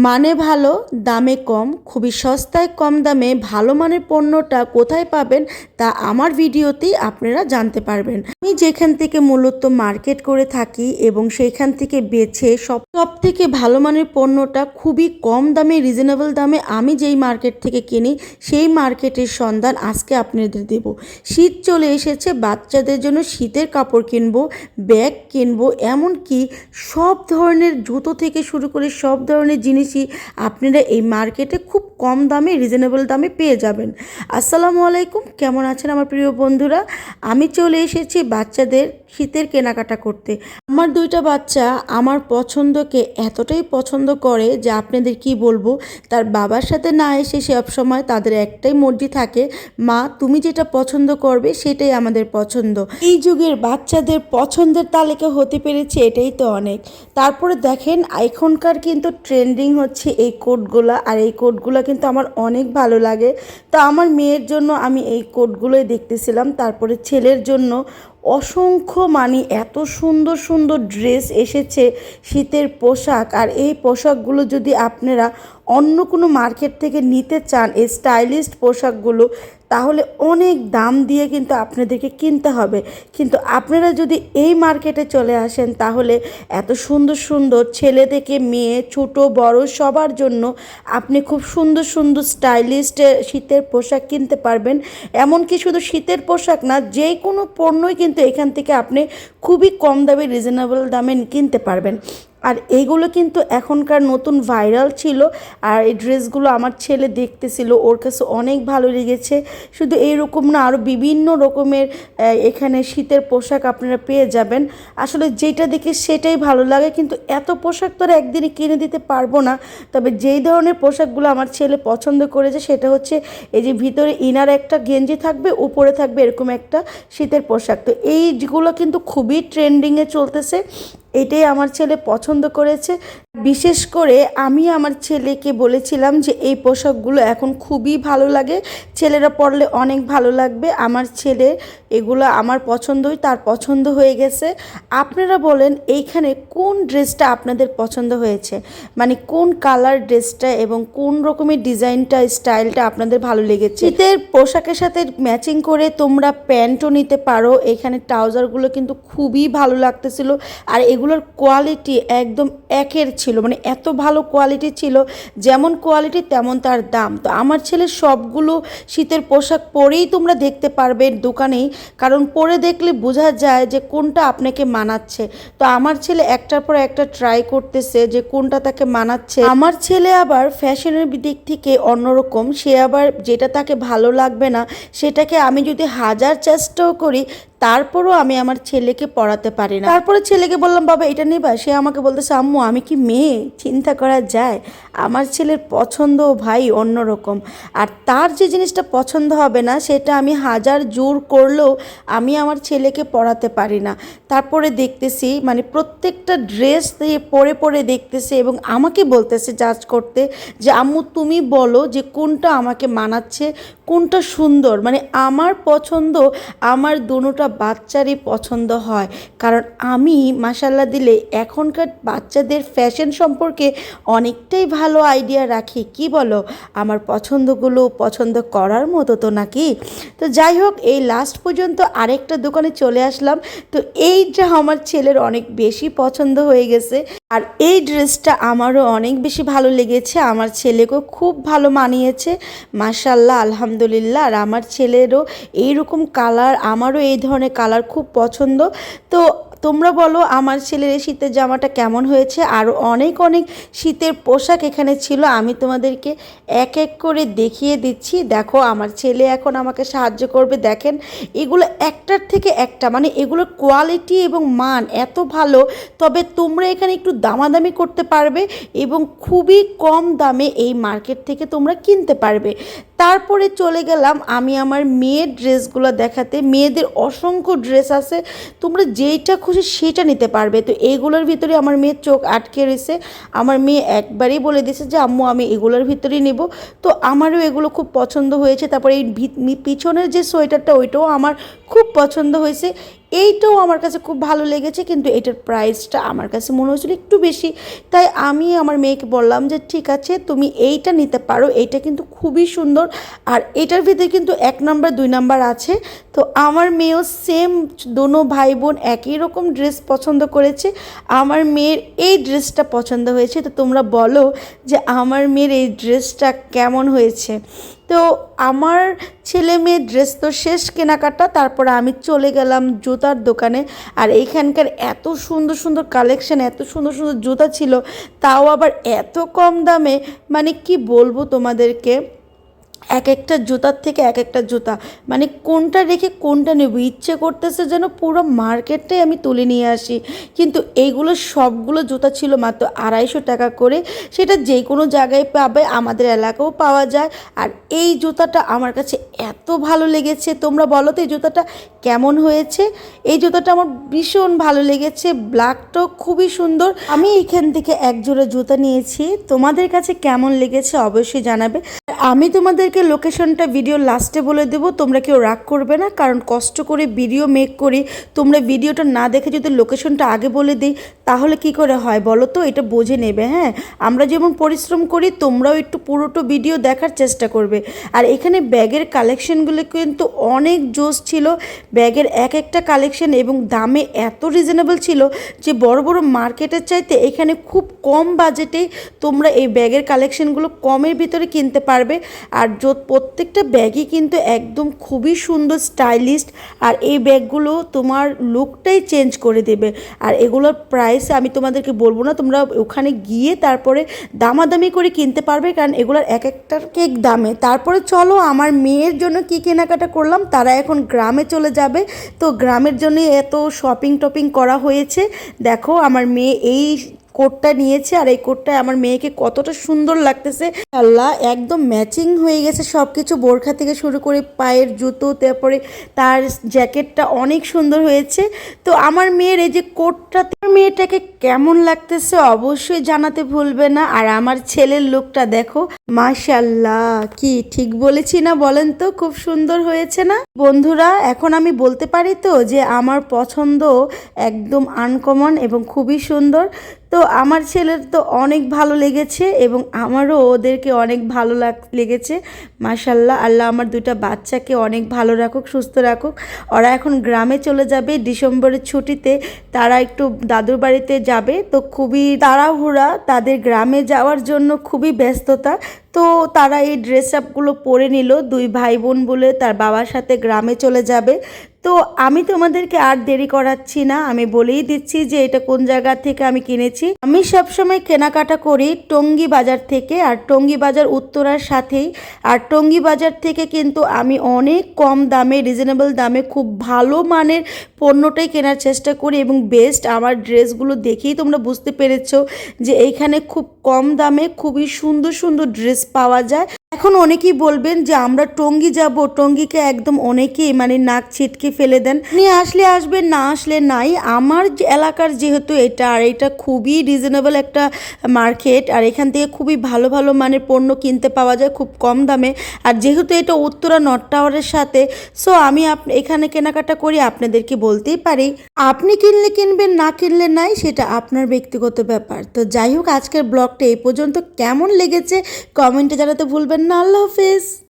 মানে ভালো, দামে কম, খুবই সস্তায় কম দামে ভালো মানের পণ্যটা কোথায় পাবেন তা আমার ভিডিওতেই আপনারা জানতে পারবেন। আমি যেখান থেকে মূলত মার্কেট করে থাকি এবং সেইখান থেকে বেছে সব থেকে ভালো মানের পণ্যটা খুবই কম দামে, রিজনেবল দামে আমি যেই মার্কেট থেকে কিনি সেই মার্কেটের সন্ধান আজকে আপনাদের দেব। শীত চলে এসেছে, বাচ্চাদের জন্য শীতের কাপড় কিনবো, ব্যাগ কিনবো, এমনকি সব ধরনের জুতো থেকে শুরু করে সব ধরনের জিনিসই আপনারা এই মার্কেটে খুব কম দামে, রিজনেবল দামে পেয়ে যাবেন। আসসালামু আলাইকুম, কেমন আছেন আমার প্রিয় বন্ধুরা? আমি চলে এসেছি বাচ্চাদের শীতের কেনাকাটা করতে। আমার দুইটা বাচ্চা আমার পছন্দকে এতটাই পছন্দ করে যে আপনাদের কি বলবো, তার বাবার সাথে না এসে সব সময় তাদের একটাই মর্জি থাকে, মা তুমি যেটা পছন্দ করবে সেটাই আমাদের পছন্দ। এই যুগের বাচ্চাদের পছন্দের তালিকা হতে পেরেছে, এটাই তো অনেক। তারপরে দেখেন এখনকার কিন্তু ট্রেন্ডিং হচ্ছে এই কোটগুলো, আর এই কোটগুলো কিন্তু আমার অনেক ভালো লাগে। তো আমার মেয়ের জন্য আমি এই কোটগুলোই দেখতেছিলাম। তারপরে ছেলের জন্য অসংখ্য এত সুন্দর সুন্দর ড্রেস এসেছে, শীতের পোশাক। আর এই পোশাকগুলো যদি আপনারা অন্য কোনো মার্কেট থেকে নিতে চান, এই স্টাইলিশ পোশাকগুলো, তাহলে অনেক দাম দিয়ে কিন্তু আপনাদেরকে কিনতে হবে। কিন্তু আপনারা যদি এই মার্কেটে চলে আসেন তাহলে এত সুন্দর সুন্দর ছেলে থেকে মেয়ে, ছোট বড় সবার জন্য আপনি খুব সুন্দর সুন্দর স্টাইলিশ শীতের পোশাক কিনতে পারবেন। এমনকি শুধু শীতের পোশাক না, যে কোনো পণ্যই কিন্তু এখান থেকে আপনি খুবই কম দামে, রিজনেবল দামে কিনতে পারবেন। আর এইগুলো কিন্তু এখনকার নতুন ভাইরাল ছিল। আর এই ড্রেসগুলো আমার ছেলে দেখতেছিল, ওর কাছে অনেক ভালো লেগেছে। শুধু এইরকম না, আরও বিভিন্ন রকমের এখানে শীতের পোশাক আপনারা পেয়ে যাবেন। আসলে যেটা দেখে সেটাই ভালো লাগে, কিন্তু এত পোশাক তো আর একদিনে কিনে দিতে পারবো না। তবে যেই ধরনের পোশাকগুলো আমার ছেলে পছন্দ করেছে সেটা হচ্ছে এই যে ভিতরে ইনার একটা গেঞ্জি থাকবে, উপরে থাকবে এরকম একটা শীতের পোশাক। তো এইগুলো কিন্তু খুবই ট্রেন্ডিংয়ে চলতেছে, এটাই আমার ছেলে পছন্দ করেছে। বিশেষ করে আমি আমার ছেলেকে বলেছিলাম যে এই পোশাকগুলো এখন খুবই ভালো লাগে, ছেলেরা পরলে অনেক ভালো লাগবে। আমার ছেলে এগুলো আমার পছন্দই, তার পছন্দ হয়ে গেছে। আপনারা বলেন এইখানে কোন ড্রেসটা আপনাদের পছন্দ হয়েছে, মানে কোন কালার ড্রেসটা এবং কোন রকমের ডিজাইনটা, স্টাইলটা আপনাদের ভালো লেগেছে। শীতের পোশাকের সাথে ম্যাচিং করে তোমরা প্যান্টও নিতে পারো। এখানে ট্রাউজারগুলো কিন্তু খুবই ভালো লাগতেছিল, আর এগুলোর কোয়ালিটি একদম একের ছিল, মানে এত ভালো কোয়ালিটি ছিল, যেমন কোয়ালিটি তেমন তার দাম। তো আমার ছেলের সবগুলো শীতের পোশাক পরেই তোমরা দেখতে পারবে দোকানেই, কারণ পরে দেখলে বোঝা যায় যে কোনটা আপনাকে মানাচ্ছে। তো আমার ছেলে একটার পর একটা ট্রাই করতেছে যে কোনটা তাকে মানাচ্ছে। আমার ছেলে আবার ফ্যাশনের দিক থেকে অন্যরকম, সে আবার যেটা তাকে ভালো লাগবে না সেটাকে আমি যদি হাজার চেষ্টাও করি তারপরও আমি আমার ছেলেকে পড়াতে পারি না। তারপরে ছেলেকে বললাম বাবা এটা নিবা, সে আমাকে বলতেছে আম্মু আমি কি মেয়ে, চিন্তা করা যায়। আমার ছেলের পছন্দ ভাই অন্যরকম, আর তার যে জিনিসটা পছন্দ হবে না সেটা আমি হাজার জোর করলেও আমি আমার ছেলেকে পড়াতে পারি না। তারপরে দেখতেছি মানে প্রত্যেকটা ড্রেস পরে পরে দেখতেছে এবং আমাকে বলতেছে জাজ করতে যে আম্মু তুমি বলো যে কোনটা আমাকে মানাচ্ছে, কোনটা সুন্দর। মানে আমার পছন্দ আমার দুটোটা বাচ্চারই পছন্দ হয়, কারণ আমি মাশাল্লাহ দিলে এখনকার বাচ্চাদের ফ্যাশন সম্পর্কে অনেকটাই ভালো আইডিয়া রাখি। কি বলো, আমার পছন্দগুলো পছন্দ করার মতো তো নাকি? তো যাই হোক, এই লাস্ট পর্যন্ত আরেকটা দোকানে চলে আসলাম। তো এইটা আমার ছেলের অনেক বেশি পছন্দ হয়ে গেছে, আর এই ড্রেসটা আমারও অনেক বেশি ভালো লেগেছে, আমার ছেলেকেও খুব ভালো মানিয়েছে মাশাল্লাহ আলহামদুলিল্লাহ। আর আমার ছেলেরও এইরকম কালার, আমারও এই ধরনের কালার খুব পছন্দ। তো তোমরা বলো আমার ছেলের এই শীতের জামাটা কেমন হয়েছে। আর অনেক অনেক শীতের পোশাক এখানে ছিল, আমি তোমাদেরকে এক এক করে দেখিয়ে দিচ্ছি। দেখো আমার ছেলে এখন আমাকে সাহায্য করবে। দেখেন এগুলো একটার থেকে একটা, মানে এগুলোর কোয়ালিটি এবং মান এত ভালো। তবে তোমরা এখানে একটু দামাদামি করতে পারবে এবং খুবই কম দামে এই মার্কেট থেকে তোমরা কিনতে পারবে। তারপরে চলে গেলাম আমি আমার মেয়ের ড্রেসগুলো দেখাতে। মেয়েদের অসংখ্য ড্রেস আছে, তোমরা যেইটা খুশি সেটা নিতে পারবে। তো এইগুলোর ভিতরে আমার মেয়ের চোখ আটকে রয়েছে। আমার মেয়ে একবারই বলে দিয়েছে যে আম্মু আমি এগুলোর ভিতরেই নেব। তো আমারও এগুলো খুব পছন্দ হয়েছে। তারপরে এই পিছনের যে সোয়েটারটা ওইটাও আমার খুব পছন্দ হয়েছে। এইটাও আমার কাছে খুব ভালো লেগেছে, কিন্তু এটার প্রাইসটা আমার কাছে মনে হয়েছিল একটু বেশি। তাই আমি আমার মেয়েকে বললাম যে ঠিক আছে তুমি এইটা নিতে পারো, এইটা কিন্তু খুবই সুন্দর। আর এটার ভিতরে কিন্তু 1 নাম্বার 2 নাম্বার আছে। তো আমার মেয়েও সেম, দোনো ভাই বোন একই রকম ড্রেস পছন্দ করেছে। আমার মেয়ের এই ড্রেসটা পছন্দ হয়েছে। তো তোমরা বলো যে আমার মেয়ের এই ড্রেসটা কেমন হয়েছে। তো আমার ছেলে মেয়ের ড্রেস তো শেষ কেনাকাটা। তারপরে আমি চলে গেলাম জুতার দোকানে। আর এইখানকার এত সুন্দর সুন্দর কালেকশন, এত সুন্দর সুন্দর জুতা ছিল, তাও আবার এত কম দামে, মানে কি বলবো তোমাদেরকে। এক একটা জুতার থেকে এক একটা জুতা, মানে কোনটা রেখে কোনটা নেব ইচ্ছে করতেছে যেন পুরো মার্কেটটাই আমি তুলে নিয়ে আসি। কিন্তু এইগুলো সবগুলো জুতা ছিল মাত্র 250 টাকা করে। সেটা যে কোনো জায়গায় পাবে, আমাদের এলাকাও পাওয়া যায়। আর এই জুতাটা আমার কাছে এত ভালো লেগেছে, তোমরা বলো তো এই জুতাটা কেমন হয়েছে। এই জুতাটা আমার ভীষণ ভালো লেগেছে, ব্ল্যাকটাও খুবই সুন্দর। আমি এখান থেকে এক জোড়া জুতা নিয়েছি, তোমাদের কাছে কেমন লেগেছে অবশ্যই জানাবে। আমি তোমাদেরকে লোকেশনটা ভিডিও লাস্টে বলে দেবো, তোমরা কেউ রাগ করবে না, কারণ কষ্ট করে ভিডিও মেক করি। তোমরা ভিডিওটা না দেখে যদি লোকেশনটা আগে বলে দিই তাহলে কি করে হয় বলো তো, এটা বুঝে নেবে। হ্যাঁ, আমরা যেমন পরিশ্রম করি তোমরাও একটু পুরোটো ভিডিও দেখার চেষ্টা করবে। আর এখানে ব্যাগের কালেকশনগুলো কিন্তু অনেক জোস ছিল। ব্যাগের এক একটা কালেকশন এবং দামে এত রিজনেবল ছিল যে বড় বড় মার্কেটের চাইতে এখানে খুব কম বাজেটেই তোমরা এই ব্যাগের কালেকশনগুলো কমের ভিতরে কিনতে পারবে। আর প্রত্যেকটা ব্যাগই কিন্তু একদম খুবই সুন্দর, স্টাইলিস্ট। আর এই ব্যাগগুলো তোমার লুকটাই চেঞ্জ করে দেবে। আর এগুলোর প্রাইস আমি তোমাদেরকে বলবো না, তোমরা ওখানে গিয়ে তারপরে দামাদামি করে কিনতে পারবে, কারণ এগুলোর এক একটার কেক দামে। তারপরে চলো আমার মেয়ের জন্য কি কেনাকাটা করলাম। তারা এখন গ্রামে চলে যাবে, তো গ্রামের জন্য এত শপিং টপিং করা হয়েছে। দেখো আমার মেয়ে এই কোটটা নিয়েছে, আর এই কোটটা আমার মেয়েকে কতটা সুন্দর লাগতেছে, আল্লাহ একদম ম্যাচিং হয়ে গেছে সব কিছু। বোরখা থেকে শুরু করে পায়ের জুতো, তারপরে তার জ্যাকেটটা অনেক সুন্দর হয়েছে। তো আমার মেয়ের এই যে কোটটা, মেয়েটাকে কেমন লাগতেছে অবশ্যই জানাতে ভুলবে না। আর আমার ছেলের লুকটা দেখো, মাশাআল্লাহ, কি ঠিক বলেছি না বলেন তো, খুব সুন্দর হয়েছে না বন্ধুরা। এখন আমি বলতে পারি তো যে আমার পছন্দ একদম আনকমন এবং খুবই সুন্দর। তো আমার ছেলের তো অনেক ভালো লেগেছে এবং আমারও ওদেরকে অনেক ভালো লেগেছে। মাশাআল্লাহ, আল্লাহ আমার দুটা বাচ্চাকে অনেক ভালো রাখুক, সুস্থ রাখুক। ওরা এখন গ্রামে চলে যাবে ডিসেম্বরের ছুটিতে, তারা একটু দাদুর বাড়িতে যাবে। তো খুবই তাড়াহুড়া তাদের গ্রামে যাওয়ার জন্য, খুবই ব্যস্ততা। তো তারা এই ড্রেস আপগুলো পরে নিল, 2 ভাই বোন বলে তার বাবার সাথে গ্রামে চলে যাবে। তো আমি তোমাদেরকে আর দেরি করাচ্ছি না, আমি বলেই দিচ্ছি যে এটা কোন জায়গা থেকে আমি কিনেছি। আমি সবসময় কেনাকাটা করি টঙ্গী বাজার থেকে, আর টঙ্গী বাজার উত্তরার সাথেই। আর টঙ্গী বাজার থেকে কিন্তু আমি অনেক কম দামে, রিজনেবল দামে খুব ভালো মানের পণ্যটাই কেনার চেষ্টা করি এবং বেস্ট। আমার ড্রেসগুলো দেখেই তোমরা বুঝতে পেরেছো যে এইখানে খুব কম দামে খুবই সুন্দর সুন্দর ড্রেস পাওয়া যায়। এখন অনেকেই বলবেন যে আমরা টঙ্গী যাব, টঙ্গীকে একদম অনেকেই মানে নাক ছিটকে ফেলে দেন, নিয়ে আসলে আসবেন, না আসলে নাই। আমার এলাকার যেহেতু এটা, আর এটা খুবই রিজনেবল একটা মার্কেট, আর এখান থেকে খুবই ভালো ভালো মানের পণ্য কিনতে পাওয়া যায় খুব কম দামে। আর যেহেতু এটা উত্তরা নর্থ টাওয়ারের সাথে, সো আমি এখানে কেনাকাটা করি। আপনাদেরকে বলতেই পারি, আপনি কিনলে কিনবেন, না কিনলে নাই, সেটা আপনার ব্যক্তিগত ব্যাপার। তো যাই হোক, আজকের ব্লগটা এই পর্যন্ত। কেমন লেগেছে কমেন্টে জানাতে ভুলবেন না। আল্লাহ হাফেজ।